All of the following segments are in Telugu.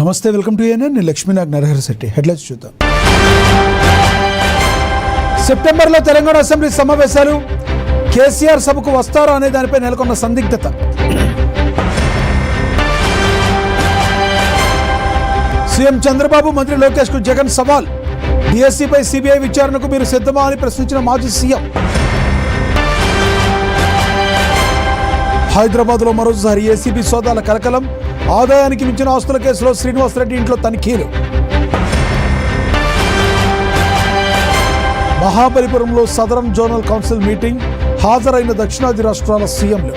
నమస్తే, వెల్కమ్ టు ఏఎన్ఎన్. నేను లక్ష్మీనాగ్ నరహరి శెట్టి. హెడ్లైన్స్ చూద్దాం. సెప్టెంబర్లో తెలంగాణ అసెంబ్లీ సమావేశాలు. కేసీఆర్ సభకు వస్తారా అనే దానిపై నెలకొన్న సందిగ్ధత. సీఎం చంద్రబాబు, మంత్రి లోకేష్ కు జగన్ సవాల్. డిఎస్సీపై సిబిఐ విచారణకు మీరు సిద్ధమా అని ప్రశ్నించిన మాజీ సీఎం. హైదరాబాద్లో మరోసారి ఏసీబీ సోదాల కలకలం. ఆదాయానికి మించిన ఆస్తుల కేసులో శ్రీనివాసరెడ్డి ఇంట్లో తనిఖీలు. మహాబలిపురంలో సదరన్ జోనల్ కౌన్సిల్ మీటింగ్. హాజరైన దక్షిణాది రాష్ట్రాల సీఎంలు.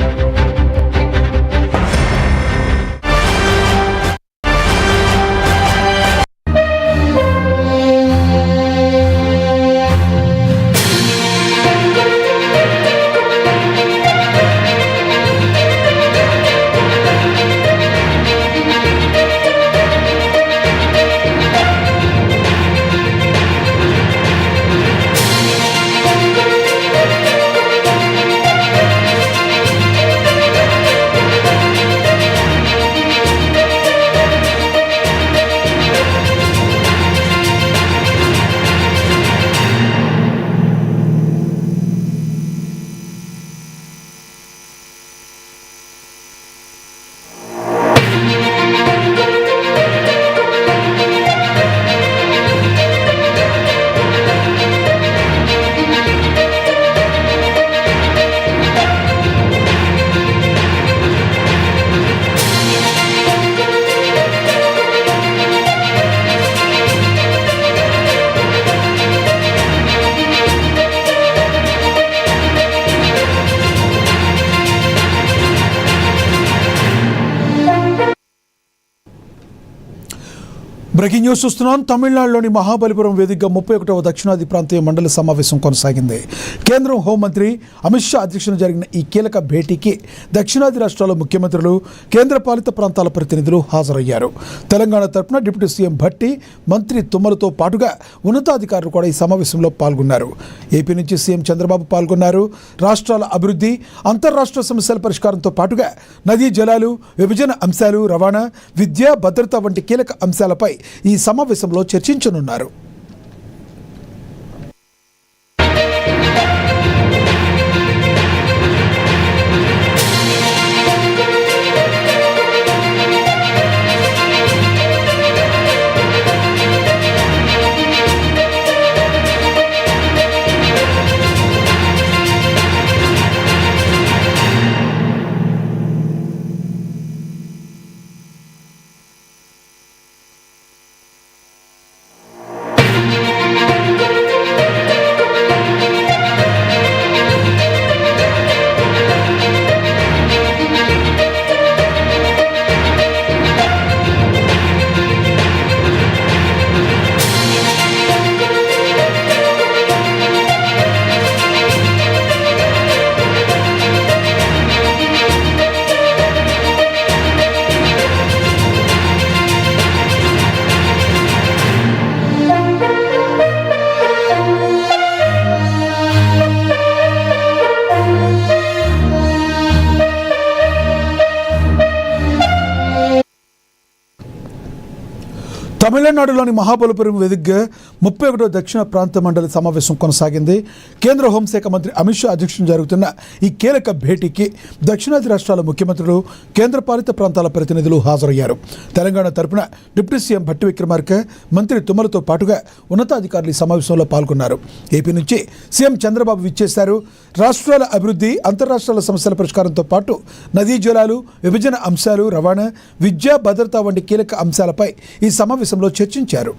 బ్రేకింగ్ న్యూస్ చూస్తున్నాం. తమిళనాడులోని మహాబలిపురం వేదికగా 31వ దక్షిణాది ప్రాంతీయ మండలి సమావేశం కొనసాగింది. కేంద్రం హోంమంత్రి అమిత్ షా అధ్యక్షతన జరిగిన ఈ కీలక భేటీకి దక్షిణాది రాష్ట్రాల ముఖ్యమంత్రులు, కేంద్ర పాలిత ప్రాంతాల ప్రతినిధులు హాజరయ్యారు. తెలంగాణ తరపున డిప్యూటీ సీఎం భట్టి, మంత్రి తుమ్మలతో పాటుగా ఉన్నతాధికారులు కూడా ఈ సమావేశంలో పాల్గొన్నారు. ఏపీ నుంచి సీఎం చంద్రబాబు పాల్గొన్నారు. రాష్ట్రాల అభివృద్ధి, అంతర్రాష్ట్ర సమస్యల పరిష్కారంతో పాటుగా నదీ జలాలు, విభజన అంశాలు, రవాణా, విద్య, భద్రత వంటి కీలక అంశాలపై ఈ సమావేశంలో చర్చించనున్నారు. తమిళనాడులోని మహాబలిపురం వేదికగా 31వ దక్షిణ ప్రాంత మండలి సమావేశం కొనసాగింది. కేంద్ర హోంశాఖ మంత్రి అమిత్ షా అధ్యక్షతన జరుగుతున్న ఈ కీలక భేటీకి దక్షిణాది రాష్ట్రాల ముఖ్యమంత్రులు, కేంద్ర పాలిత ప్రాంతాల ప్రతినిధులు హాజరయ్యారు. తెలంగాణ తరపున డిప్యూటీ సీఎం భట్టి విక్రమార్క, మంత్రి తుమ్మలతో పాటుగా ఉన్నతాధికారులు ఈ సమావేశంలో పాల్గొన్నారు. ఏపీ నుంచి సీఎం చంద్రబాబు విచ్చేశారు. రాష్ట్రాల అభివృద్ధి, అంతర్రాష్ట్రాల సమస్యల పరిష్కారంతో పాటు నదీ జలాలు, విభజన అంశాలు, రవాణా, విద్య, భద్రత వంటి కీలక అంశాలపై ఈ సమావేశంలో చర్చించారు.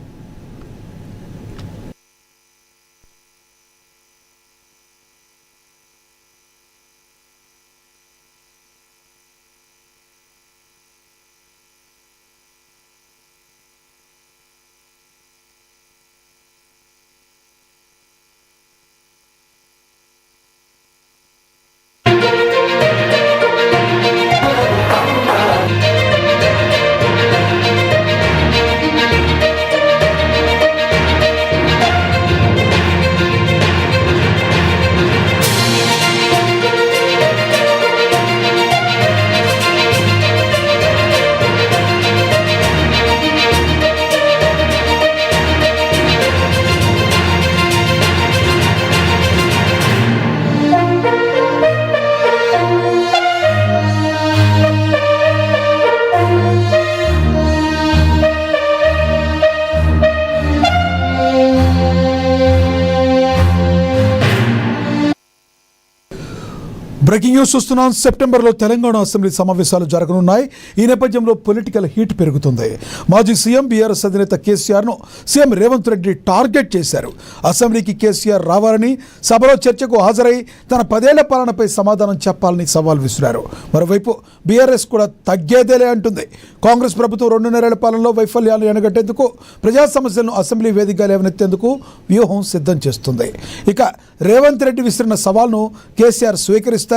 బ్రేకింగ్ న్యూస్ చూస్తున్నాం. సెప్టెంబర్లో తెలంగాణ అసెంబ్లీ సమావేశాలు జరగనున్నాయి. ఈ నేపథ్యంలో పొలిటికల్ హీట్ పెరుగుతుంది. మాజీ సీఎం బీఆర్ఎస్ అధినేత కేసీఆర్ను సీఎం రేవంత్ రెడ్డి టార్గెట్ చేశారు. అసెంబ్లీకి కేసీఆర్ రావాలని, సభలో చర్చకు హాజరై తన 10 ఏళ్ల పాలనపై సమాధానం చెప్పాలని సవాల్ విసిరారు. మరోవైపు బీఆర్ఎస్ కూడా తగ్గేదేలే అంటుంది. కాంగ్రెస్ ప్రభుత్వం 2.5 ఏళ్ల పాలనలో వైఫల్యాలు ఎనగట్టేందుకు, ప్రజా సమస్యలను అసెంబ్లీ వేదికగా లేవనెత్తేందుకు వ్యూహం సిద్ధం చేస్తుంది. ఇక రేవంత్ రెడ్డి విసిరిన సవాల్ను కేసీఆర్ స్వీకరిస్తారా?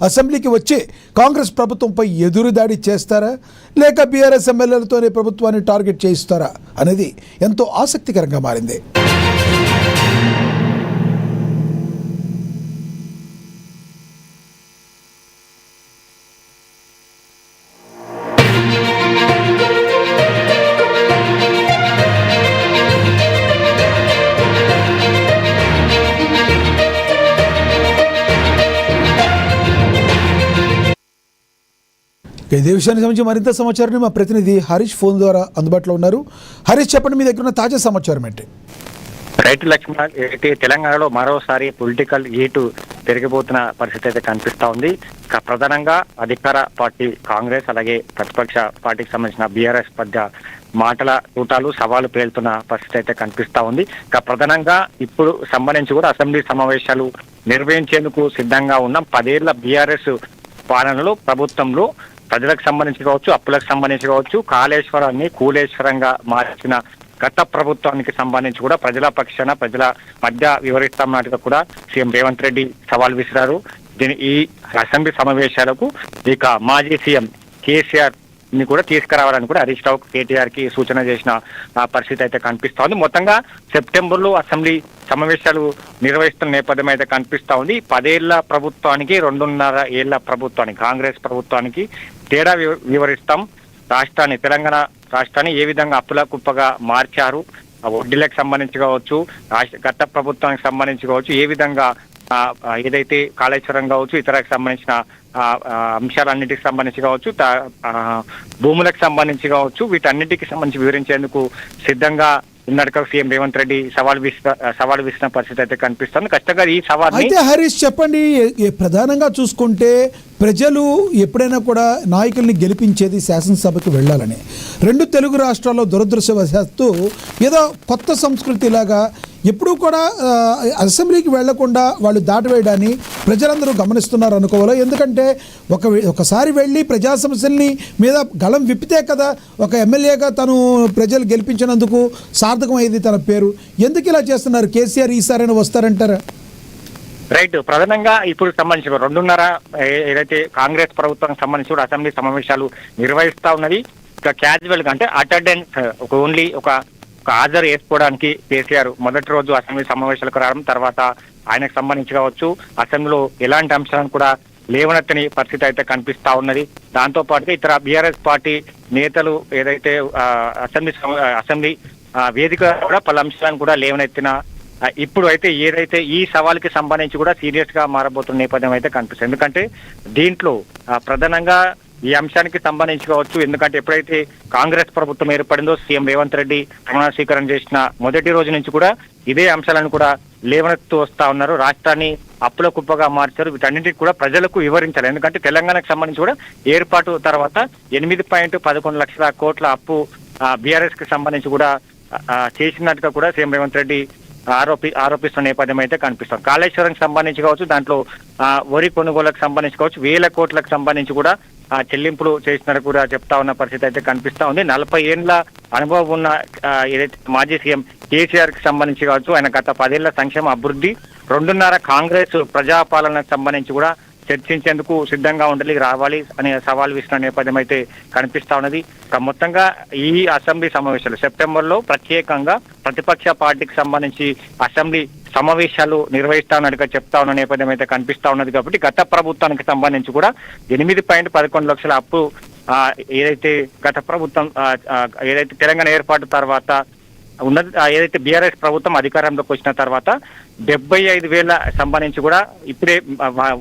అసెంబ్లీకి వచ్చి కాంగ్రెస్ ప్రభుత్వంపై ఎదురుదాడి చేస్తారా, లేక బీఆర్ఎస్ ఎమ్మెల్యేలతోనే ప్రభుత్వాన్ని టార్గెట్ చేయిస్తారా అనేది ఎంతో ఆసక్తికరంగా మారింది. ఇదే విషయానికి సంబంధించి మరింత సమాచారాన్ని మా ప్రతినిధి హరీష్ ఫోన్ ద్వారా అందుబాటులో ఉన్నారు. హరీష్, చెప్పండి, మీ దగ్గర ఉన్న తాజా సమాచారం ఏంటి? రైతు లక్ష్మణ, తెలంగాణలో మరోసారి పొలిటికల్ హీటు పెరిగిపోతున్న పరిస్థితి అయితే కనిపిస్తా ఉంది. ప్రధానంగా అధికార పార్టీ కాంగ్రెస్, అలాగే ప్రతిపక్ష పార్టీకి సంబంధించిన బీఆర్ఎస్ మధ్య మాటల తూటాలు, సవాలు పేలుతున్న పరిస్థితి అయితే కనిపిస్తా ఉంది. ప్రధానంగా ఇప్పుడు సంబంధించి కూడా అసెంబ్లీ సమావేశాలు నిర్వహించేందుకు సిద్ధంగా ఉన్నాం. 10 ఏళ్ల బీఆర్ఎస్ పాలనలో, ప్రభుత్వంలో ప్రజలకు సంబంధించి కావచ్చు, అప్పులకు సంబంధించి కావచ్చు, కాళేశ్వరాన్ని కూలేశ్వరంగా మార్చిన గత ప్రభుత్వానికి సంబంధించి కూడా ప్రజల పక్షాన, ప్రజల మధ్య వివరిస్తామన్నట్టుగా కూడా సీఎం రేవంత్ రెడ్డి సవాల్ విసిరారు. ఈ అసెంబ్లీ సమావేశాలకు ఇక మాజీ సీఎం కేసీఆర్ ని కూడా తీసుకురావాలని కూడా హరీష్ రావు కేటీఆర్ కి సూచన చేసిన పరిస్థితి అయితే కనిపిస్తా ఉంది. మొత్తంగా సెప్టెంబర్ లో అసెంబ్లీ సమావేశాలు నిర్వహిస్తున్న నేపథ్యం అయితే కనిపిస్తా ఉంది. 10 ఏళ్ల ప్రభుత్వానికి, 2.5 ఏళ్ల ప్రభుత్వానికి, కాంగ్రెస్ ప్రభుత్వానికి తేడా వివరిస్తాం. తెలంగాణ రాష్ట్రాన్ని ఏ విధంగా అప్పుల కుప్పగా మార్చారు, వడ్డీలకు సంబంధించి కావచ్చు, గత ప్రభుత్వానికి సంబంధించి కావచ్చు, ఏ విధంగా ఏదైతే కాళేశ్వరం కావచ్చు, ఇతరకు సంబంధించిన అంశాలన్నిటికి సంబంధించి కావచ్చు, భూములకు సంబంధించి కావచ్చు, వీటన్నిటికి సంబంధించి వివరించేందుకు సిద్ధంగా ఉన్నట్టుగా సీఎం రేవంత్ రెడ్డి సవాల్ విసిన పరిస్థితి అయితే కనిపిస్తుంది. ఖచ్చితంగా ఈ సవాల్ అయితే హరీష్, చెప్పండి, ప్రధానంగా చూసుకుంటే ప్రజలు ఎప్పుడైనా కూడా నాయకుల్ని గెలిపించేది శాసనసభకు వెళ్ళాలని. 2 తెలుగు రాష్ట్రాల్లో దురదృష్టవశాత్తు ఏదో కొత్త సంస్కృతిలాగా ఎప్పుడూ కూడా అసెంబ్లీకి వెళ్లకుండా వాళ్ళు దాటివేయడాన్ని ప్రజలందరూ గమనిస్తున్నారు అనుకోవాలి. ఎందుకంటే ఒకసారి వెళ్ళి ప్రజా సమస్యల్ని మీద గళం విప్పితే కదా ఒక ఎమ్మెల్యేగా తను ప్రజలు గెలిపించినందుకు సార్థకం అయ్యేది తన పేరు. ఎందుకు ఇలా చేస్తున్నారు? కేసీఆర్ ఈసారైనా వస్తారంటారా? రైట్. ప్రధానంగా ఇప్పుడు సంబంధించి 2.5 ఏదైతే కాంగ్రెస్ ప్రభుత్వానికి సంబంధించి కూడా అసెంబ్లీ సమావేశాలు నిర్వహిస్తా ఉన్నది. ఇక క్యాజువల్ గా అంటే అటెండెన్స్ ఓన్లీ ఒక హాజరు వేసుకోవడానికి కేసీఆర్ మొదటి రోజు అసెంబ్లీ సమావేశాలకు రావడం, తర్వాత ఆయనకు సంబంధించి కావచ్చు అసెంబ్లీలో ఎలాంటి అంశాలను కూడా లేవనెత్తని పరిస్థితి అయితే కనిపిస్తా ఉన్నది. దాంతో పాటుగా ఇతర బీఆర్ఎస్ పార్టీ నేతలు ఏదైతే అసెంబ్లీ వేదిక కూడా పలు అంశాలను కూడా లేవనెత్తిన ఇప్పుడు అయితే ఏదైతే ఈ సవాల్కి సంబంధించి కూడా సీరియస్ గా మారబోతున్న నేపథ్యం అయితే కనిపిస్తుంది. ఎందుకంటే దీంట్లో ప్రధానంగా ఈ అంశానికి సంబంధించి కావచ్చు, ఎందుకంటే ఎప్పుడైతే కాంగ్రెస్ ప్రభుత్వం ఏర్పడిందో సీఎం రేవంత్ రెడ్డి ప్రమాణ స్వీకారం చేసిన మొదటి రోజు నుంచి కూడా ఇదే అంశాలను కూడా లేవనెత్తు వస్తా ఉన్నారు. రాష్ట్రాన్ని అప్పుల కుప్పగా మార్చారు, వీటన్నింటికి కూడా ప్రజలకు వివరించాలి. ఎందుకంటే తెలంగాణకు సంబంధించి కూడా ఏర్పాటు తర్వాత 8.11 లక్షల కోట్ల అప్పు బీఆర్ఎస్ కి సంబంధించి కూడా చేసినట్టుగా కూడా సీఎం రేవంత్ రెడ్డి ఆరోపిస్తున్న నేపథ్యం అయితే కనిపిస్తుంది. కాళేశ్వరం సంబంధించి కావచ్చు, దాంట్లో వరి కొనుగోలుకు సంబంధించి కావచ్చు, 1000 కోట్లకు సంబంధించి కూడా చెల్లింపులు చేసినట్టు కూడా చెప్తా ఉన్న పరిస్థితి అయితే కనిపిస్తా ఉంది. 40 ఏళ్ల అనుభవం ఉన్న ఏదైతే మాజీ సీఎం కేసీఆర్ కి సంబంధించి కావచ్చు, ఆయన గత 10 ఏళ్ల సంక్షేమ అభివృద్ధి, 2.5 కాంగ్రెస్ ప్రజాపాలనకు సంబంధించి కూడా చర్చించేందుకు సిద్ధంగా ఉండాలి, రావాలి అనే సవాల్ విసిన నేపథ్యం అయితే కనిపిస్తా ఉన్నది. మొత్తంగా ఈ అసెంబ్లీ సమావేశాలు సెప్టెంబర్ లో ప్రత్యేకంగా ప్రతిపక్ష పార్టీకి సంబంధించి అసెంబ్లీ సమావేశాలు నిర్వహిస్తానట్టుగా చెప్తా ఉన్న నేపథ్యం అయితే కనిపిస్తా ఉన్నది. కాబట్టి గత ప్రభుత్వానికి సంబంధించి కూడా 8.11 లక్షల అప్పు ఏదైతే గత ప్రభుత్వం ఏదైతే తెలంగాణ ఏర్పాటు తర్వాత ఉన్నది, ఏదైతే బీఆర్ఎస్ ప్రభుత్వం అధికారంలోకి వచ్చిన తర్వాత 75,000 సంబంధించి కూడా ఇప్పుడే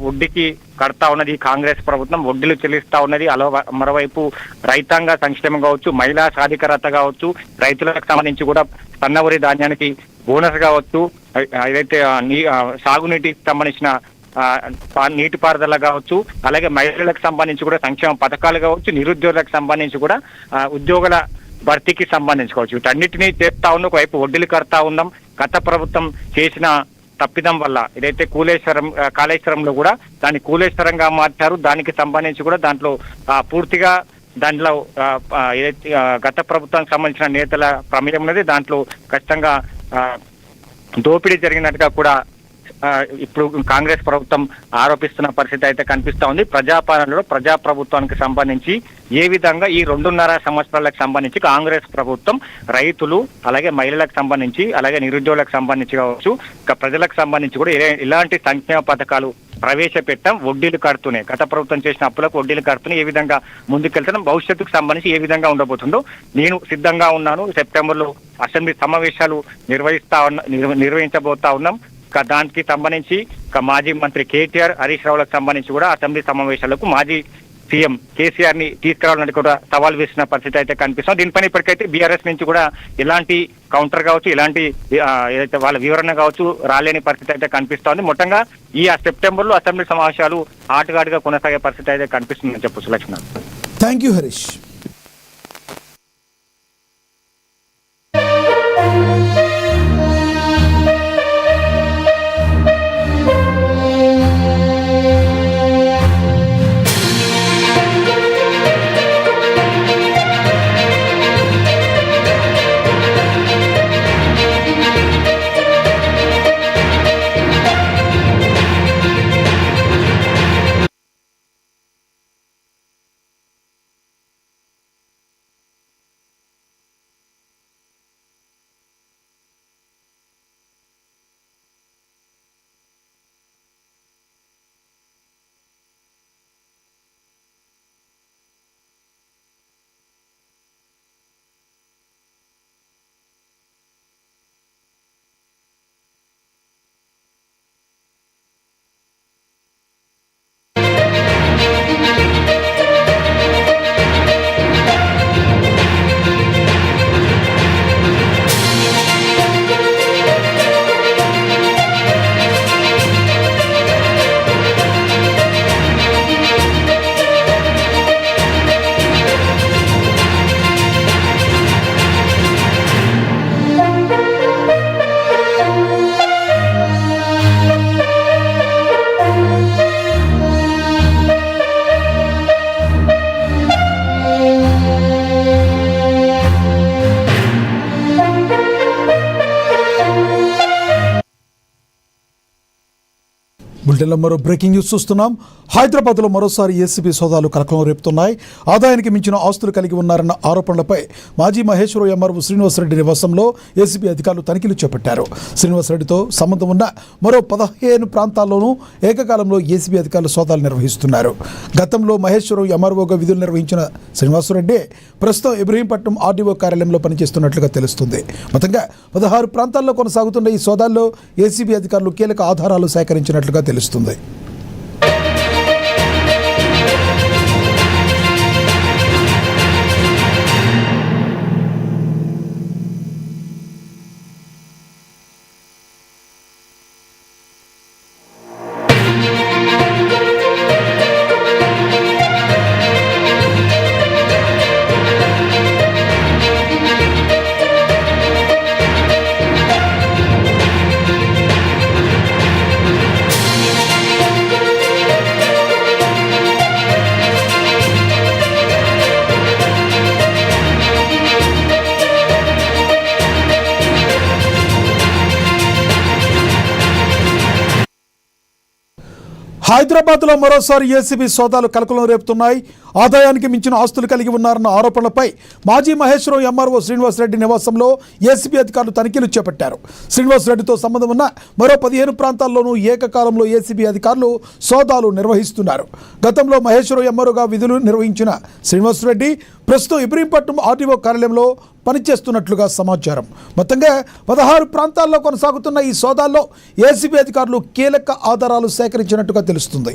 వడ్డీకి కడతా ఉన్నది కాంగ్రెస్ ప్రభుత్వం, వడ్డీలు చెల్లిస్తా ఉన్నది. మరోవైపు రైతాంగ సంక్షేమం కావచ్చు, మహిళా సాధికారత కావచ్చు, రైతులకు సంబంధించి కూడా సన్నవరి ధాన్యానికి బోనస్ కావచ్చు, ఏదైతే సాగునీటికి సంబంధించిన నీటిపారుదల కావచ్చు, అలాగే మహిళలకు సంబంధించి కూడా సంక్షేమ పథకాలు కావచ్చు, నిరుద్యోగులకు సంబంధించి కూడా ఉద్యోగుల భర్తీకి సంబంధించి కావచ్చు, వీటన్నిటినీ చేస్తా ఉన్నాం. ఒకవైపు వడ్డీలు కడతా ఉన్నాం. గత ప్రభుత్వం చేసిన తప్పిదం వల్ల ఏదైతే కాళేశ్వరంలో కూడా దాన్ని కూలేశ్వరంగా మార్చారు. దానికి సంబంధించి కూడా దాంట్లో పూర్తిగా దాంట్లో ఏదైతే గత ప్రభుత్వానికి సంబంధించిన నేతల ప్రమేయం ఉన్నది. దాంట్లో ఖచ్చితంగా దోపిడీ జరిగినట్టుగా కూడా ఇప్పుడు కాంగ్రెస్ ప్రభుత్వం ఆరోపిస్తున్న పరిస్థితి అయితే కనిపిస్తా ఉంది. ప్రజాపాలనలో ప్రజాప్రభుత్వానికి సంబంధించి ఏ విధంగా ఈ 2.5 సంవత్సరాలకు సంబంధించి కాంగ్రెస్ ప్రభుత్వం రైతులు, అలాగే మహిళలకు సంబంధించి, అలాగే నిరుద్యోగులకు సంబంధించి కావచ్చు, ఇంకా ప్రజలకు సంబంధించి కూడా ఇలాంటి సంక్షేమ పథకాలు ప్రవేశపెట్టాం. వడ్డీలు కడుతూనే గత ప్రభుత్వం చేసిన అప్పులకు వడ్డీలు కడుతూనే ఏ విధంగా ముందుకెళ్తున్నాం, భవిష్యత్తుకు సంబంధించి ఏ విధంగా ఉండబోతుందో నేను సిద్ధంగా ఉన్నాను. సెప్టెంబర్లో అసెంబ్లీ సమావేశాలు నిర్వహించబోతా ఉన్నాం. దానికి సంబంధించి మాజీ మంత్రి కేటీఆర్, హరీష్ రావులకు సంబంధించి కూడా అసెంబ్లీ సమావేశాలకు మాజీ సీఎం కేసీఆర్ ని తీసుకురావాలని కూడా సవాల్ వేసిన పరిస్థితి అయితే కనిపిస్తుంది. దీనిపైన ఇప్పటికైతే బీఆర్ఎస్ నుంచి కూడా ఎలాంటి కౌంటర్ కావచ్చు, ఎలాంటి ఏదైతే వాళ్ళ వివరణ కావచ్చు రాలేని పరిస్థితి అయితే కనిపిస్తోంది. మొత్తంగా ఈ సెప్టెంబర్లో అసెంబ్లీ సమావేశాలు ఆటగాడిగా కొనసాగే పరిస్థితి అయితే కనిపిస్తుందని చెప్పొచ్చు. Laxman, thank you Harish. బులెటిన్లో మరో బ్రేకింగ్ న్యూస్ చూస్తున్నాం. హైదరాబాద్లో మరోసారి ఏసీబీ సోదాలు కలకలం రేపుతున్నాయి. ఆదాయానికి మించిన ఆస్తులు కలిగి ఉన్నారన్న ఆరోపణలపై మాజీ మహేశ్వరం ఎంఆర్ఓ శ్రీనివాసరెడ్డి నివాసంలో ఏసీబీ అధికారులు తనిఖీలు చేపట్టారు. శ్రీనివాసరెడ్డితో సంబంధం ఉన్న మరో 15 ప్రాంతాల్లోనూ ఏకకాలంలో ఏసీబీ అధికారులు సోదాలు నిర్వహిస్తున్నారు. గతంలో మహేశ్వరం ఎంఆర్ఓగా విధులు నిర్వహించిన శ్రీనివాసరెడ్డి ప్రస్తుతం ఇబ్రహీంపట్నం ఆర్డీఓ కార్యాలయంలో పనిచేస్తున్నట్లుగా తెలుస్తుంది. మొత్తంగా 16 ప్రాంతాల్లో కొనసాగుతున్న ఈ సోదాల్లో ఏసీబీ అధికారులు కీలక ఆధారాలు సేకరించినట్లుగా తెలుస్తుంది. హైదరాబాద్లో మరోసారి ఏసీబీ సోదాలు కలకలం రేపుతున్నాయి. ఆదాయానికి మించిన ఆస్తులు కలిగి ఉన్నారన్న ఆరోపణలపై మాజీ మహేశ్వరం ఎంఆర్ఓ శ్రీనివాసరెడ్డి నివాసంలో ఏసీబీ అధికారులు తనిఖీలు చేపట్టారు. శ్రీనివాసరెడ్డితో సంబంధం ఉన్న మరో 15 ప్రాంతాల్లోనూ ఏకకాలంలో ఏసీబీ అధికారులు సోదాలు నిర్వహిస్తున్నారు. గతంలో మహేశ్వరం ఎంఆర్ఓగా విధులు నిర్వహించిన శ్రీనివాసరెడ్డి ప్రస్తుతం ఇబ్రహీంపట్నం ఆర్డీఓ కార్యాలయంలో పనిచేస్తున్నట్లుగా సమాచారం. మొత్తంగా 16 ప్రాంతాల్లో కొనసాగుతున్న ఈ సోదాల్లో ఏసీబీ అధికారులు కీలక ఆధారాలు సేకరించినట్టుగా తెలుస్తుంది.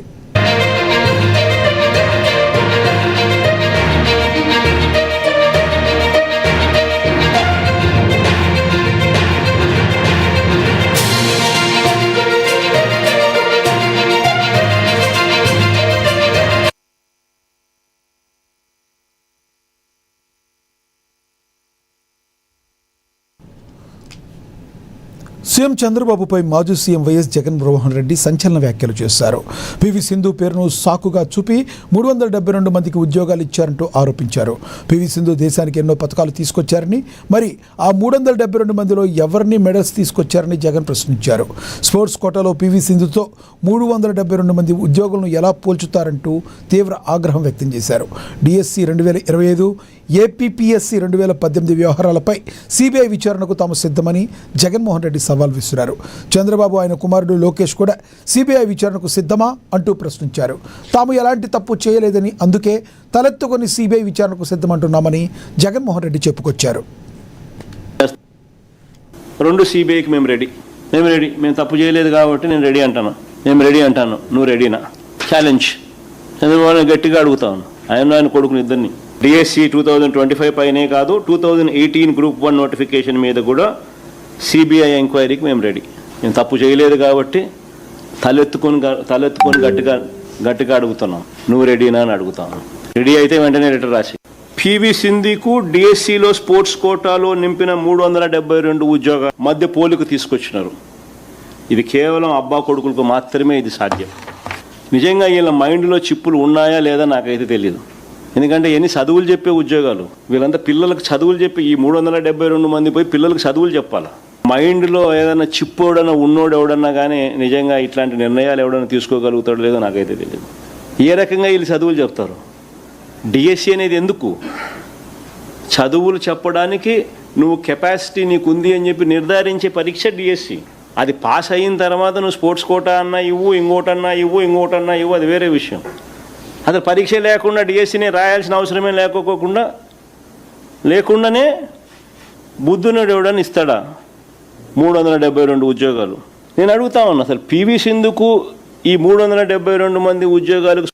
సీఎం చంద్రబాబుపై మాజీ సీఎం వైఎస్ జగన్మోహన్ రెడ్డి సంచలన వ్యాఖ్యలు చేశారు. పివి సింధు పేరును సాకుగా చూపి 372 మందికి ఉద్యోగాలు ఇచ్చారంటూ ఆరోపించారు. పివి సింధు దేశానికి ఎన్నో పథకాలు తీసుకొచ్చారని, మరి ఆ 372 మందిలో ఎవరిని మెడల్స్ తీసుకొచ్చారని జగన్ ప్రశ్నించారు. స్పోర్ట్స్ కోటాలో పివి సింధుతో 372 మంది ఉద్యోగులను ఎలా పోల్చుతారంటూ తీవ్ర ఆగ్రహం వ్యక్తం చేశారు. డిఎస్సి 2025, ఏపీపీఎస్సీ 2018 వ్యవహారాలపై సిబిఐ విచారణకు తాము సిద్ధమని జగన్మోహన్ రెడ్డి సవాల్ విసిరారు. చంద్రబాబు ఆయన కుమారుడు లోకేష్ కూడా సిబిఐ విచారణకు సిద్ధమా అంటూ ప్రశ్నించారు. తాము ఎలాంటి తప్పు చేయలేదని, అందుకే తలెత్తుకొని సిబిఐ విచారణకు సిద్ధమంటున్నామని జగన్మోహన్ రెడ్డి చెప్పుకొచ్చారు. రెండు సిబిఐకి మేము రెడీ, మేము తప్పు చేయలేదు కాబట్టి నేను రెడీ అంటాను. నువ్వు రెడీనా? ఛాలెంజ్. చంద్రబాబు గట్టిగా అడుగుతాను, ఆయన కొడుకుని ఇద్దరిని. డిఎస్సి 2025 పైనే కాదు, 2018 గ్రూప్ 1 నోటిఫికేషన్ మీద కూడా సిబిఐ ఎంక్వైరీకి మేము రెడీ. మేము తప్పు చేయలేదు కాబట్టి తలెత్తుకొని గట్టిగా అడుగుతున్నాం. నువ్వు రెడీనా అని అడుగుతాను. రెడీ అయితే వెంటనే లెటర్ రాసి. పివి సింధుకు డిఎస్సిలో స్పోర్ట్స్ కోటాలో నింపిన 372 ఉద్యోగాల మధ్య పోలిక తీసుకొచ్చినారు. ఇది కేవలం అబ్బా కొడుకులకు మాత్రమే ఇది సాధ్యం. నిజంగా వీళ్ళ మైండ్లో చిప్పులు ఉన్నాయా లేదా నాకైతే తెలియదు. ఎందుకంటే ఎన్ని చదువులు చెప్పే ఉద్యోగాలు, వీళ్ళంతా పిల్లలకు చదువులు చెప్పి ఈ 372 మంది పోయి పిల్లలకు చదువులు చెప్పాలా? మైండ్లో ఏదైనా చిప్పు ఎవడన్నా ఉన్నోడు ఎవడన్నా కానీ నిజంగా ఇట్లాంటి నిర్ణయాలు ఎవడన్నా తీసుకోగలుగుతాడో లేదో నాకైతే తెలియదు. ఏ రకంగా వీళ్ళు చదువులు చెప్తారు? డిఎస్సి అనేది ఎందుకు? చదువులు చెప్పడానికి నువ్వు కెపాసిటీ నీకు ఉంది అని చెప్పి నిర్ధారించే పరీక్ష డిఎస్సి. అది పాస్ అయిన తర్వాత నువ్వు స్పోర్ట్స్ కోటా అన్నా ఇవ్వు, ఇంకోటన్నా ఇవ్వు, అది వేరే విషయం. అసలు పరీక్ష లేకుండా డిఎస్సిని రాయాల్సిన అవసరమే లేకుండానే బుద్ధునుడు ఎవడని ఇస్తాడా 372 ఉద్యోగాలు? నేను అడుగుతా ఉన్నా, అసలు పివి సింధుకు ఈ 372 మంది ఉద్యోగాలకు.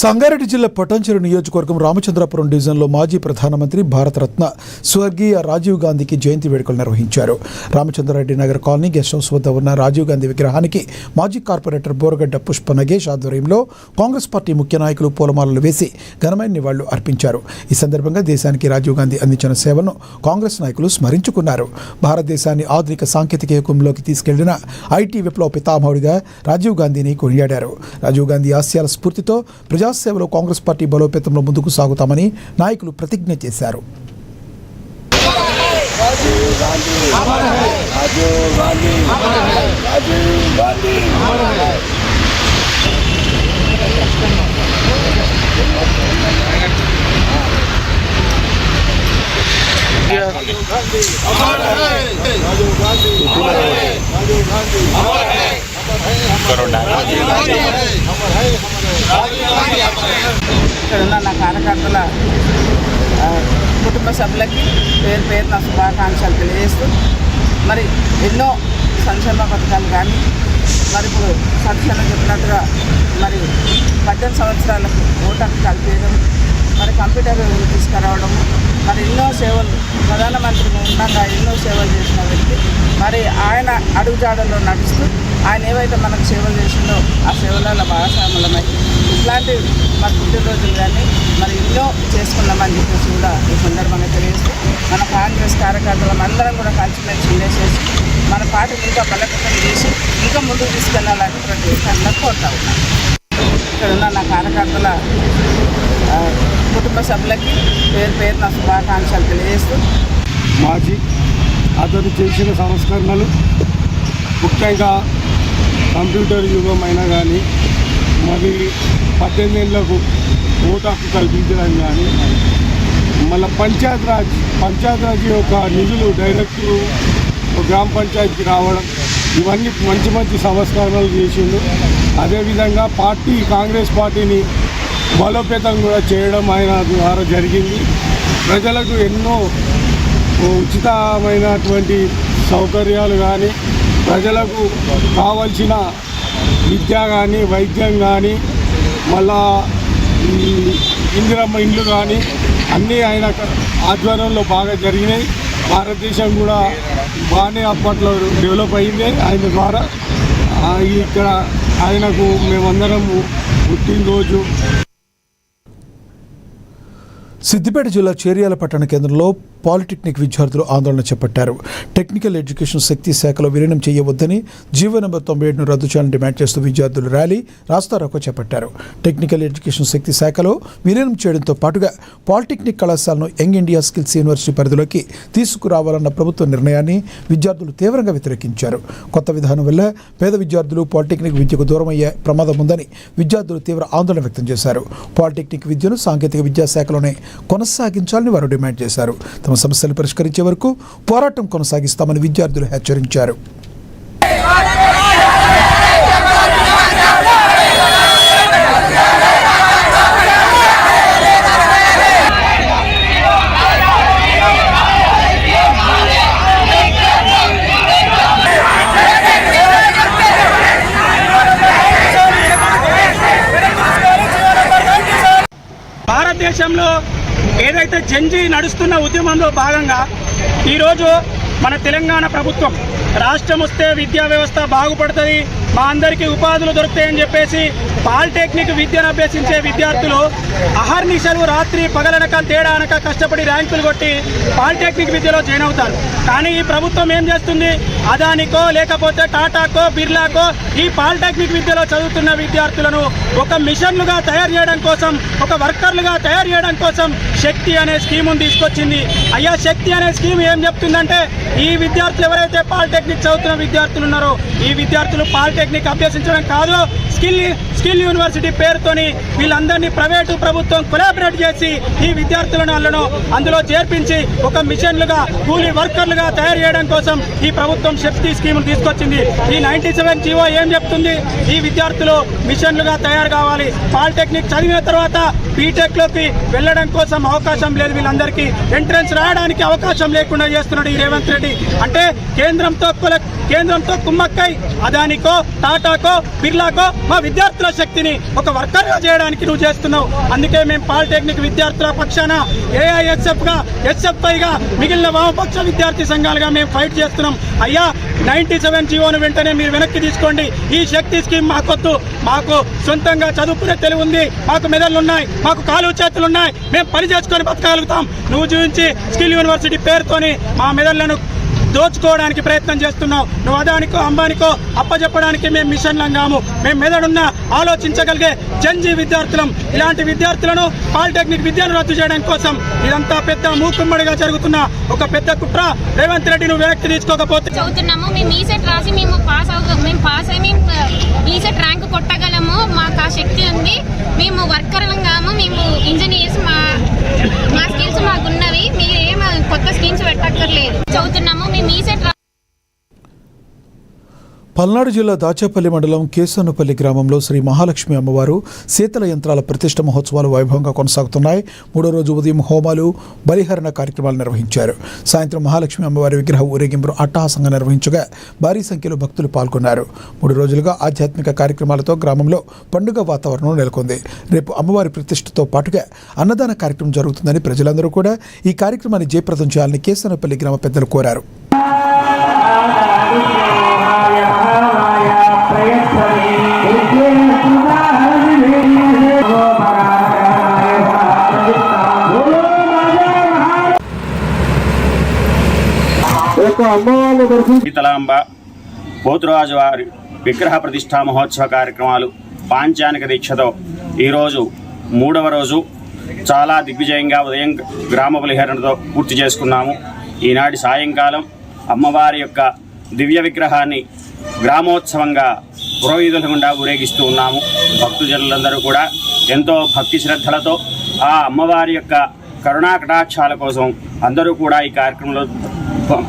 సంగారెడ్డి జిల్లా పటాన్చెరు నియోజకవర్గం రామచంద్రాపురం డివిజన్లో మాజీ ప్రధానమంత్రి భారతరత్న స్వర్గీయ రాజీవ్ గాంధీకి జయంతి వేడుకలు నిర్వహించారు. Ramachandra Reddy Nagar colony guest house వద్ద ఉన్న రాజీవ్ గాంధీ విగ్రహానికి మాజీ కార్పొరేటర్ బోరగడ్డ పుష్ప నగేష్ ఆధ్వర్యంలో కాంగ్రెస్ పార్టీ ముఖ్య నాయకులు పూలమాలలు వేసి ఘనమైన నివాళులు అర్పించారు. ఈ సందర్భంగా దేశానికి రాజీవ్ గాంధీ అందించిన సేవలను కాంగ్రెస్ నాయకులు స్మరించుకున్నారు. భారతదేశాన్ని ఆధునిక సాంకేతిక యుగంలోకి తీసుకెళ్లిన ఐటీ విప్లవ పితామహుడిగా రాజీవ్ గాంధీని కొనియాడారు. రాజీవ్ గాంధీ ఆశయాల స్ఫూర్తితో ప్రజాసేవలో కాంగ్రెస్ పార్టీ బలోపేతంలో ముందుకు సాగుతామని నాయకులు ప్రతిజ్ఞ చేశారు. ఇక్కడున్న నా కార్యకర్తల కుటుంబ సభ్యులకి పేరున శుభాకాంక్షలు తెలియజేస్తూ, మరి ఎన్నో సంక్షేమ పథకాలు కానీ, మరి ఇప్పుడు సంక్షేమం చెప్పినట్టుగా మరి 18 సంవత్సరాలకు ఓటు కల్పించడం, మరి కంప్యూటర్ తీసుకురావడం, మరి ఎన్నో సేవలు ప్రధానమంత్రి ఉండగా ఎన్నో సేవలు చేసిన వ్యక్తి. మరి ఆయన అడుగుజాడల్లో నడుస్తూ ఆయన ఏవైతే మనకు సేవలు చేసిందో ఆ సేవలలో భాగస్వాములమై ఇట్లాంటి మరి పుట్టినరోజులు కానీ మరి ఎన్నో చేసుకున్నామని చెప్పేసి కూడా ఈ సందర్భంగా తెలియజేస్తూ, మన కాంగ్రెస్ కార్యకర్తలం అందరం కూడా కలిసిమెలిసి ఉండేసేసి మన పార్టీని ఇంకా బలపతం చేసి ఇంకా ముందుకు తీసుకెళ్లాలని ప్రతి ఒక్కరిని కోరుతా ఉన్నాను. ఇక్కడున్న నా కార్యకర్తల కుటుంబ సభ్యులకి పేరున శుభాకాంక్షలు తెలియజేస్తూ, మాజీ అతను చేసిన సంస్కరణలు ముఖ్యంగా కంప్యూటర్ యుగం అయినా కానీ, మరి 18 ఏళ్లకు ఓటు హక్కు కల్పించడం కానీ, మళ్ళీ పంచాయత్ రాజ్ యొక్క నిధులు డైరెక్ట్ గ్రామ పంచాయతీకి రావడం, ఇవన్నీ మంచి సంస్కరణలు చేసిండు. అదేవిధంగా కాంగ్రెస్ పార్టీని బలోపేతం కూడా చేయడం ఆయన ద్వారా జరిగింది. ప్రజలకు ఎన్నో ఉచితమైనటువంటి సౌకర్యాలు కానీ, ప్రజలకు కావలసిన విద్య కానీ, వైద్యం కానీ, మళ్ళా ఇందిరమ్మ ఇండ్లు కానీ అన్నీ ఆయన ఆధ్వర్యంలో బాగా జరిగినాయి. భారతదేశం కూడా బాగానే అప్పట్లో డెవలప్ అయింది ఆయన ద్వారా. ఇక్కడ ఆయనకు మేమందరం పుట్టినరోజు సిద్దిపేట జిల్లా చేర్యాల పట్టణ కేంద్రంలో పాలిటెక్నిక్ విద్యార్థులు ఆందోళన చేపట్టారు. టెక్నికల్ ఎడ్యుకేషన్ శక్తి శాఖలో విలీనం చేయవద్దని జీవో నెంబర్ 97ను రద్దు చేయాలని డిమాండ్ చేస్తూ విద్యార్థులు ర్యాలీ రాస్తారోకో చేపట్టారు. టెక్నికల్ ఎడ్యుకేషన్ శక్తి శాఖలో విలీనం చేయడంతో పాటుగా పాలిటెక్నిక్ కళాశాలను యంగ్ ఇండియా స్కిల్స్ యూనివర్సిటీ పరిధిలోకి తీసుకురావాలన్న ప్రభుత్వ నిర్ణయాన్ని విద్యార్థులు తీవ్రంగా వ్యతిరేకించారు. కొత్త విధానం వల్ల పేద విద్యార్థులు పాలిటెక్నిక్ విద్యకు దూరమయ్యే ప్రమాదం ఉందని విద్యార్థులు తీవ్ర ఆందోళన వ్యక్తం చేశారు. పాలిటెక్నిక్ విద్యను సాంకేతిక విద్యాశాఖలోనే కొనసాగించాలని వారు డిమాండ్ చేశారు. తమ సమస్యలు పరిష్కరించే వరకు పోరాటం కొనసాగిస్తామని విద్యార్థులు హెచ్చరించారు. భారతదేశంలో ఏదైతే జంజీ నడుస్తున్న ఉద్యమంలో భాగంగా ఈరోజు మన తెలంగాణ ప్రభుత్వం రాష్ట్రం వస్తే విద్యా వ్యవస్థ బాగుపడుతుంది, మా అందరికీ ఉపాధులు దొరుకుతాయని చెప్పేసి పాలిటెక్నిక్ విద్యను అభ్యసించే విద్యార్థులు అహర్నిశలు రాత్రి పగలనక తేడా అనక కష్టపడి ర్యాంకులు కొట్టి పాలిటెక్నిక్ విద్యలో జాయిన్ అవుతారు. కానీ ఈ ప్రభుత్వం ఏం చేస్తుంది? అదానికో లేకపోతే టాటాకో బిర్లాకో ఈ పాలిటెక్నిక్ విద్యలో చదువుతున్న విద్యార్థులను ఒక మిషన్లుగా తయారు చేయడం కోసం, ఒక వర్కర్లుగా తయారు చేయడం కోసం శక్తి అనే స్కీమును తీసుకొచ్చింది. అయ్యా, శక్తి అనే స్కీమ్ ఏం చెప్తుందంటే ఈ విద్యార్థులు ఎవరైతే పాలిటెక్నిక్ చదువుతున్న విద్యార్థులు ఉన్నారో ఈ విద్యార్థులు పాలిటెక్నిక్ అభ్యసించడం కాదు, స్కిల్ యూనివర్సిటీ పేరుతోని వీళ్ళందరినీ ప్రైవేటు ప్రభుత్వం కొలాబరేట్ చేసి ఈ విద్యార్థులను అందులో చేర్పించి ఒక మిషన్లుగా కూలీ వర్కర్లుగా తయారు చేయడం కోసం ఈ ప్రభుత్వం శక్తి స్కీమ్ తీసుకొచ్చింది. ఈ 97 జీవో ఏం చెప్తుంది? ఈ విద్యార్థులు మిషన్లుగా తయారు కావాలి, పాలిటెక్నిక్ చదివిన తర్వాత బీటెక్ లోకి వెళ్ళడం కోసం అవకాశం లేదు, వీళ్ళందరికీ ఎంట్రన్స్ రాయడానికి అవకాశం లేకుండా చేస్తున్నాడు ఈ రేవంత్ రెడ్డి. అంటే కేంద్రంతో కుమ్మక్కై అదానికో టాటాకో బిర్లాకో మా విద్యార్థుల శక్తిని ఒక వర్కర్గా చేయడానికి నువ్వు చేస్తున్నావు. అందుకే మేము పాలిటెక్నిక్ విద్యార్థుల పక్షాన ఏఐఎస్ఎఫ్ గా, ఎస్ఎఫ్ఐ గా, మిగిలిన వామపక్ష విద్యార్థి సంఘాలుగా మేము ఫైట్ చేస్తున్నాం. అయ్యా, 97 జీవోను వెంటనే మీరు వెనక్కి తీసుకోండి. ఈ శక్తి స్కీమ్ మాకొద్దు. మాకు సొంతంగా చదువుకునే తెలివి ఉంది, మాకు మెదళ్ళున్నాయి, మాకు కాలు చేతులున్నాయి, మేము పని చేసుకొని బతకగలుగుతాం. నువ్వు చూపించి స్కిల్ యూనివర్సిటీ పేరుతోని మా మెదళ్లను దోచుకోవడానికి ప్రయత్నం చేస్తున్నావు. నువ్వు అదానికో అంబానికో అప్పచెప్పడానికి మేము మిషన్లం కాము, మేము మెదడున్న ఆలోచించగలిగే జంజీ విద్యార్థులం. ఇలాంటి విద్యార్థులను పాలిటెక్నిక్ విద్యను రద్దు చేయడం కోసం ఇదంతా పెద్ద మూకుమ్మడిగా జరుగుతున్న ఒక పెద్ద కుట్ర. రేవంత్ రెడ్డి నువ్వు వెనక్కి తీసుకోకపోతే చదువుతున్నాము, మేము ఈసెట్ రాసి మేము పాస్ అయ్యి ఈసెట్ ర్యాంక్ కొట్టగలము, మాకు ఆ శక్తి ఉంది, మేము వర్కర్లం కాము, మేము ఇంజనీర్స్, మా స్కిల్స్ మాకున్నవి, మీరేం కొత్త స్కీమ్స్ పెట్టక్కర్లేదు, చదువుతున్నాము మేము ఈసెట్. పల్నాడు జిల్లా దాచేపల్లి మండలం కేసన్నపల్లి గ్రామంలో శ్రీ మహాలక్ష్మి అమ్మవారు శీతల యంత్రాల ప్రతిష్ఠ మహోత్సవాలు వైభవంగా కొనసాగుతున్నాయి. 3వ రోజు ఉదయం హోమాలు, బలిహరణ కార్యక్రమాలు నిర్వహించారు. సాయంత్రం మహాలక్ష్మి అమ్మవారి విగ్రహ ఊరేగింపును అట్టహాసంగా నిర్వహించగా భారీ సంఖ్యలో భక్తులు పాల్గొన్నారు. 3 రోజులుగా ఆధ్యాత్మిక కార్యక్రమాలతో గ్రామంలో పండుగ వాతావరణం నెలకొంది. రేపు అమ్మవారి ప్రతిష్ఠతో పాటుగా అన్నదాన కార్యక్రమం జరుగుతుందని ప్రజలందరూ కూడా ఈ కార్యక్రమాన్ని జయప్రదం చేయాలని కేసన్నపల్లి గ్రామ పెద్దలు కోరారు. శీతలాంబ పోతురాజు వారి విగ్రహ ప్రతిష్ఠా మహోత్సవ కార్యక్రమాలు పాంచానిక దీక్షతో ఈరోజు 3వ రోజు చాలా దిగ్విజయంగా ఉదయం గ్రామ బలిహరణతో పూర్తి చేసుకున్నాము. ఈనాటి సాయంకాలం అమ్మవారి యొక్క దివ్య విగ్రహాన్ని గ్రామోత్సవంగా పురోహితుల గుండా ఊరేగిస్తూ ఉన్నాము. భక్తుజనులందరూ కూడా ఎంతో భక్తి శ్రద్ధలతో ఆ అమ్మవారి యొక్క కరుణా కటాక్షాల కోసం అందరూ కూడా ఈ కార్యక్రమంలో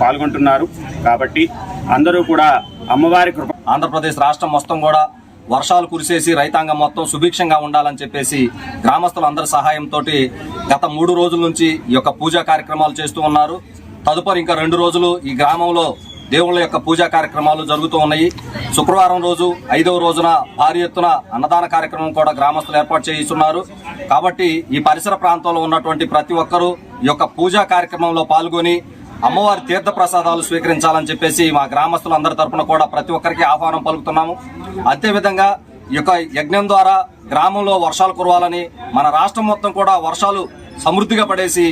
పాల్గొంటున్నారు. కాబట్టి అందరూ కూడా అమ్మవారి కృప. ఆంధ్రప్రదేశ్ రాష్ట్రం మొత్తం కూడా వర్షాలు కురిసేసి రైతాంగం మొత్తం సుభిక్షంగా ఉండాలని చెప్పేసి గ్రామస్తులందరి సహాయంతో గత 3 రోజుల నుంచి ఈ యొక్క పూజా కార్యక్రమాలు చేస్తూ ఉన్నారు. తదుపరి ఇంకా 2 రోజులు ఈ గ్రామంలో దేవుళ్ళ యొక్క పూజా కార్యక్రమాలు జరుగుతూ ఉన్నాయి. శుక్రవారం రోజు 5వ రోజున భారీ ఎత్తున అన్నదాన కార్యక్రమం కూడా గ్రామస్తులు ఏర్పాటు చేయిస్తున్నారు. కాబట్టి ఈ పరిసర ప్రాంతంలో ఉన్నటువంటి ప్రతి ఒక్కరూ ఈ యొక్క పూజా కార్యక్రమంలో పాల్గొని అమ్మవారి తీర్థ ప్రసాదాలు స్వీకరించాలని చెప్పేసి మా గ్రామస్తులందరి తరపున కూడా ప్రతి ఒక్కరికి ఆహ్వానం పలుకుతున్నాము. అదేవిధంగా ఈ యొక్క యజ్ఞం ద్వారా గ్రామంలో వర్షాలు కురవాలని, మన రాష్ట్రం మొత్తం కూడా వర్షాలు సమృద్ధిగా పడేసి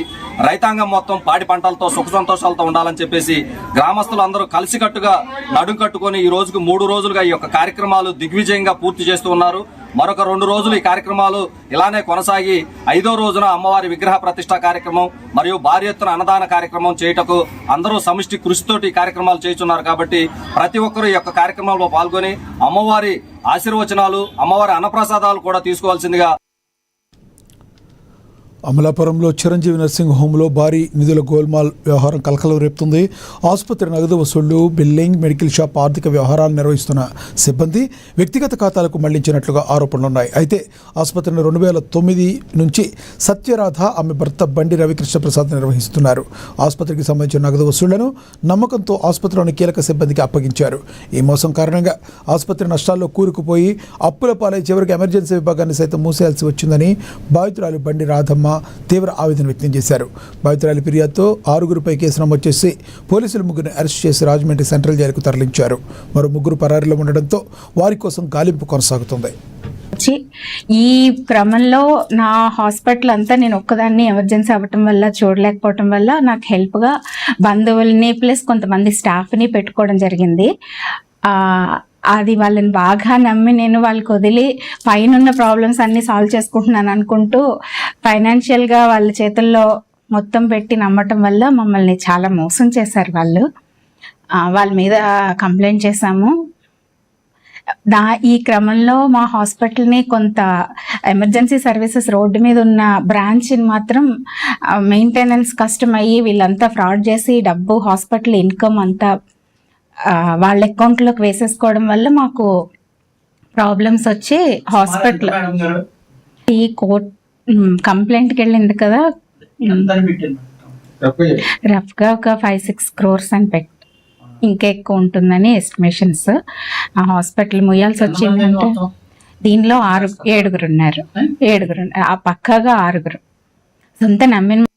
రైతాంగం మొత్తం పాడి పంటలతో సుఖ సంతోషాలతో ఉండాలని చెప్పేసి గ్రామస్తులు అందరూ కలిసికట్టుగా నడుం కట్టుకొని ఈ రోజుకు 3 రోజులుగా ఈ యొక్క కార్యక్రమాలు దిగ్విజయంగా పూర్తి చేస్తూ ఉన్నారు. మరొక 2 రోజులు ఈ కార్యక్రమాలు ఇలానే కొనసాగి 5వ రోజున అమ్మవారి విగ్రహ ప్రతిష్ఠా కార్యక్రమం మరియు భారీ ఎత్తున అన్నదాన కార్యక్రమం చేయటకు అందరూ సమిష్టి కృషితోటి ఈ కార్యక్రమాలు చేస్తున్నారు. కాబట్టి ప్రతి ఒక్కరూ ఈ యొక్క కార్యక్రమంలో పాల్గొని అమ్మవారి ఆశీర్వచనాలు, అమ్మవారి అన్నప్రసాదాలు కూడా తీసుకోవాల్సిందిగా. అమలాపురంలో చిరంజీవి నర్సింగ్ హోంలో భారీ నిధుల గోల్మాల్ వ్యవహారం కలకలం రేపుతుంది. ఆసుపత్రి నగదు వసూళ్లు, బిల్లింగ్, మెడికల్ షాప్ ఆర్థిక వ్యవహారాలు నిర్వహిస్తున్న సిబ్బంది వ్యక్తిగత ఖాతాలకు మళ్లించినట్లుగా ఆరోపణలున్నాయి. అయితే ఆసుపత్రిని 2009 నుంచి సత్యరాధ, ఆమె భర్త బండి రవికృష్ణ ప్రసాద్ నిర్వహిస్తున్నారు. ఆసుపత్రికి సంబంధించిన నగదు వసూళ్లను నమ్మకంతో ఆసుపత్రిలోని కీలక సిబ్బందికి అప్పగించారు. ఈ మోసం కారణంగా ఆసుపత్రి నష్టాల్లో కూరుకుపోయి అప్పుల పాలై చివరికి ఎమర్జెన్సీ విభాగాన్ని సైతం మూసేయాల్సి వచ్చిందని బాధితురాలు బండి రాధమ్మ తీవ్ర ఆవేదన వ్యక్తం చేశారు. బాధితురాలి ఫిర్యాదుతో 6గురిపై కేసు నమోదు చేసి పోలీసులు 3గురిని అరెస్ట్ చేసి రాజమండ్రి సెంట్రల్ జైలుకు తరలించారు. మరో 3గురు పరారీలో ఉండడంతో వారి కోసం గాలింపు కొనసాగుతుంది. ఈ క్రమంలో నా హాస్పిటల్ అంతా నేను ఒక్కదాన్ని ఎమర్జెన్సీ అవ్వటం వల్ల చూడలేకపోవటం వల్ల నాకు హెల్ప్గా బంధువుల్ని ప్లస్ కొంతమంది స్టాఫ్ని పెట్టుకోవడం జరిగింది. అది వాళ్ళని బాగా నమ్మి నేను వాళ్ళకి వదిలి పైన ప్రాబ్లమ్స్ అన్ని సాల్వ్ చేసుకుంటున్నాను అనుకుంటూ ఫైనాన్షియల్గా వాళ్ళ చేతుల్లో మొత్తం పెట్టి నమ్మటం వల్ల మమ్మల్ని చాలా మోసం చేశారు వాళ్ళు. వాళ్ళ మీద కంప్లైంట్ చేశాము. ఈ క్రమంలో మా హాస్పిటల్ని కొంత ఎమర్జెన్సీ సర్వీసెస్ రోడ్డు మీద ఉన్న బ్రాంచ్ని మాత్రం మెయింటెనెన్స్ కష్టమయ్యి వీళ్ళంతా ఫ్రాడ్ చేసి డబ్బు హాస్పిటల్ ఇన్కమ్ అంతా వాళ్ళ అకౌంట్లోకి వేసేసుకోవడం వల్ల మాకు ప్రాబ్లమ్స్ వచ్చి హాస్పిటల్ ఈ కోర్ట్ కంప్లైంట్కి వెళ్ళింది కదా, రఫ్గా ఒక 5-6 crores అని పెట్టి ఇంకా ఎక్కువ ఉంటుందని ఎస్టిమేషన్స్. ఆ హాస్పిటల్ ముయ్యాల్సి వచ్చిందంటే దీనిలో 7గురు ఉన్నారు. 7గురు ఆ పక్కాగా 6గురు సొంత నమ్మిన.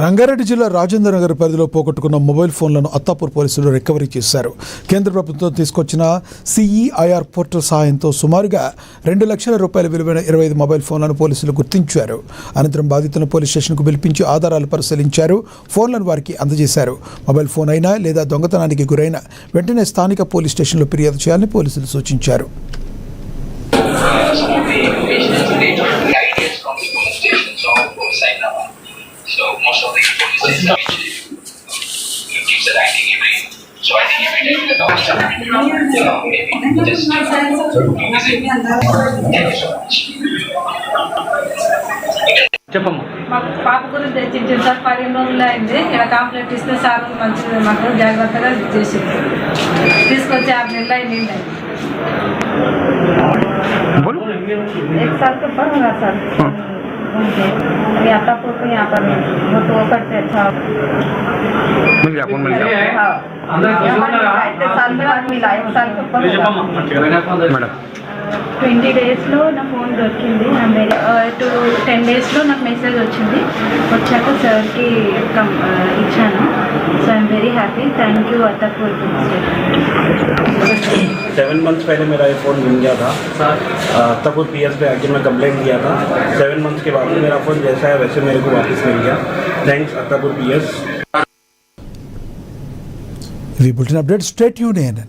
రంగారెడ్డి జిల్లా రాజేంద్ర నగర్ పరిధిలో పోగొట్టుకున్న మొబైల్ ఫోన్లను అత్తాపూర్ పోలీసులు రికవరీ చేశారు. కేంద్ర ప్రభుత్వం తీసుకొచ్చిన సిఈఐఆర్ పోర్టల్ సహాయంతో సుమారుగా 2 లక్షల రూపాయల విలువైన 25 మొబైల్ ఫోన్లను పోలీసులు గుర్తించారు. అనంతరం బాధితులను పోలీస్ స్టేషన్కు పిలిపించి ఆధారాలు పరిశీలించారు. ఫోన్లను వారికి అందజేశారు. మొబైల్ ఫోన్ అయినా లేదా దొంగతనానికి గురైన వెంటనే స్థానిక పోలీస్ స్టేషన్లో ఫిర్యాదు చేయాలని పోలీసులు సూచించారు. So most of the information keeps it acting every. So I think every day the doctor maybe just visit. Thank you so much. చెప్పమ్మా. మాకు పాప గురించి తెచ్చింది సార్ 15 రోజులు అయింది. ఇలా కంప్లైంట్ ఇస్తే సార్ మంచిది మాకు జాగ్రత్తగా చేసింది. తీసుకొచ్చి 6 నెలలు అయింది. 1 साल के ऊपर होगा सर. अभी अत्तापुर को यहाँ पर वो तो करते अच्छा मिल गया फोन मिल गया. साल के बाद मिला 1 साल के ऊपर మేడం 20 డేస్లో నా ఫోన్ దొరికింది. 10 డేస్లో నాకు మెసేజ్ వచ్చింది. వచ్చాక సార్కి ఇచ్చాను. So I'm very happy. Thank you Attapur police station. 7 months पहले मेरा ये फ़ोन मिल गया था. अत्तापुर PS पे आके मैं कंप्लेंट किया था. 7 months के बाद मेरा फ़ोन जैसा है वैसे मेरे को वापस मिल गया. Thanks Attapur PS. ఇవి బులెటిన్ అప్డేట్. Stay tuned.